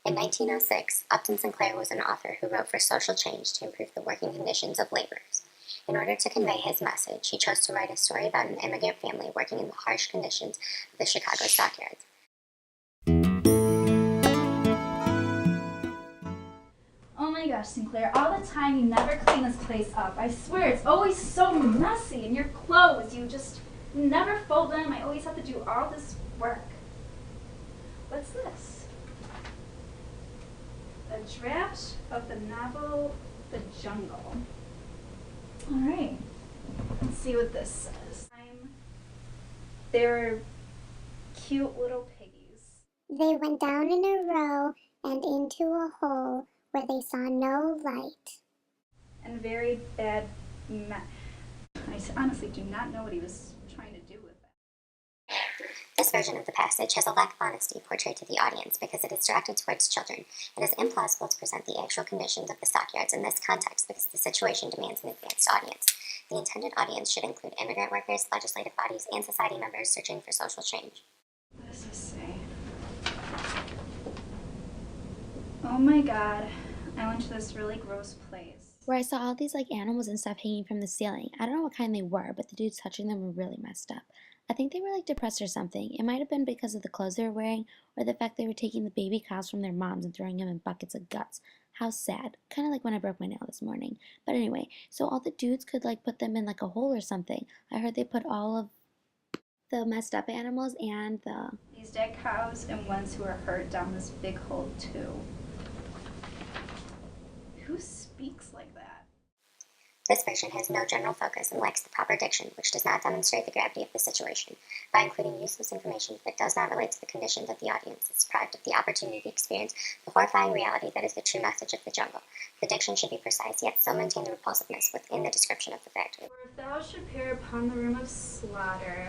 In 1906, Upton Sinclair was an author who wrote for social change to improve the working conditions of laborers. In order to convey his message, he chose to write a story about an immigrant family working in the harsh conditions of the Chicago stockyards. Oh my gosh, Sinclair, all the time you never clean this place up. I swear, it's always so messy. And your clothes, you never fold them. I always have to do all this work. What's this? A draft of the novel The Jungle. All right, let's see what this says. They're cute little piggies. They went down in a row and into a hole where they saw no light. And very bad I honestly do not know what he was trying to do with that. This version of the passage has a lack of honesty portrayed to the audience because it is directed towards children. It is implausible to present the actual conditions of the stockyards in this context because the situation demands an advanced audience. The intended audience should include immigrant workers, legislative bodies, and society members searching for social change. What does this say? Oh my god, I went to this really gross place. Where I saw all these animals and stuff hanging from the ceiling. I don't know what kind they were, but the dudes touching them were really messed up. I think they were depressed or something. It might have been because of the clothes they were wearing, or the fact they were taking the baby cows from their moms and throwing them in buckets of guts. How sad. Kind of like when I broke my nail this morning. But anyway, so all the dudes could put them in a hole or something. I heard they put all of the messed up animals and these dead cows and ones who are hurt down this big hole too. Who speaks like that? This version has no general focus and lacks the proper diction, which does not demonstrate the gravity of the situation. By including useless information that does not relate to the conditions of the audience, it's deprived of the opportunity to experience the horrifying reality that is the true message of the jungle. The diction should be precise, yet still maintain the repulsiveness within the description of the factory. For if thou should peer upon the room of slaughter.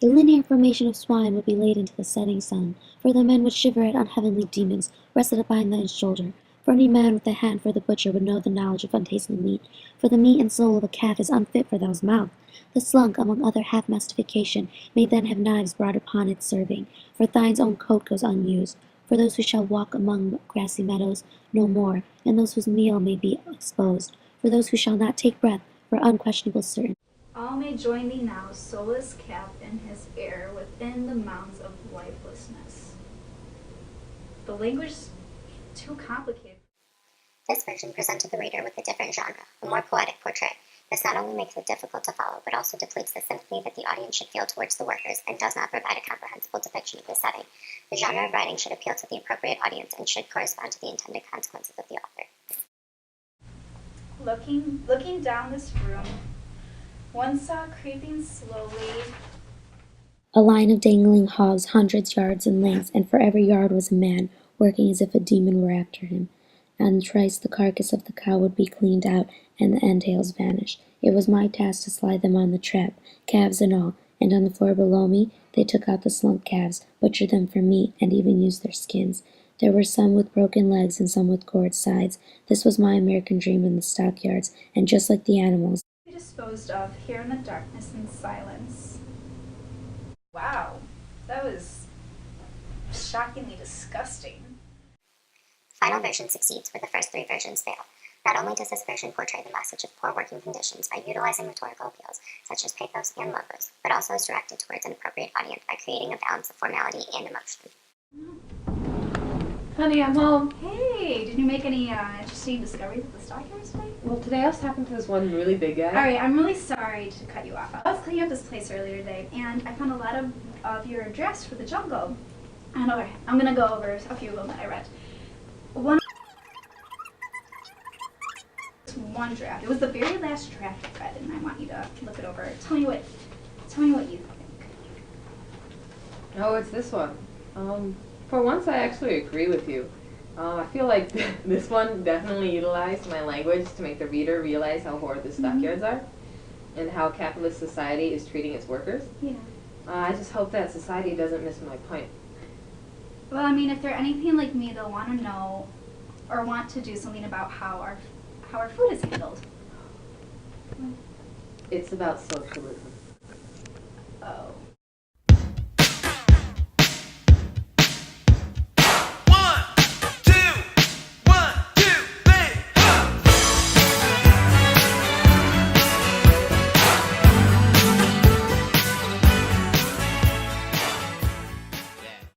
The linear formation of swine would be laid into the setting sun, for the men would shiver at unheavenly demons rested upon thy shoulder. For any man with a hand for the butcher would know the knowledge of untasted meat, for the meat and soul of a calf is unfit for thou's mouth. The slunk, among other half-mastification, may then have knives brought upon its serving, for thine's own coat goes unused. For those who shall walk among grassy meadows no more, and those whose meal may be exposed, for those who shall not take breath, for unquestionable certain. All may join thee now, soulless calf in his air, within the mounds of lifelessness. The language is too complicated. This version presented the reader with a different genre, a more poetic portrait. This not only makes it difficult to follow, but also depletes the sympathy that the audience should feel towards the workers and does not provide a comprehensible depiction of the setting. The genre of writing should appeal to the appropriate audience and should correspond to the intended consequences of the author. Looking down this room, one saw creeping slowly A line of dangling hogs, hundreds yards in length, and for every yard was a man, working as if a demon were after him. And thrice the carcass of the cow would be cleaned out, and the entrails vanish. It was my task to slide them on the trap, calves and all, and on the floor below me they took out the slunk calves, butchered them for meat, and even used their skins. There were some with broken legs and some with gored sides. This was my American dream in the stockyards, and just like the animals, be disposed of here in the darkness and silence. Wow, that was shockingly disgusting. The final version succeeds where the first three versions fail. Not only does this version portray the message of poor working conditions by utilizing rhetorical appeals, such as pathos and logos, but also is directed towards an appropriate audience by creating a balance of formality and emotion. Honey, I'm home. Hey, did you make any interesting discoveries at the stockyards today? Well, today I was talking to this one really big guy. Alright, I'm really sorry to cut you off. I was cleaning up this place earlier today, and I found a lot of your drafts for the jungle. And okay, I'm gonna go over a few of them that I read. One draft. It was the very last draft I read, and I want you to look it over. Tell me what you think. Oh, it's this one. For once, I actually agree with you. I feel like this one definitely utilized my language to make the reader realize how horrid the stockyards are, and how capitalist society is treating its workers. Yeah. I just hope that society doesn't miss my point. Well, I mean, if they're anything like me, they'll want to know or want to do something about how our food is handled. It's about socialism. Oh.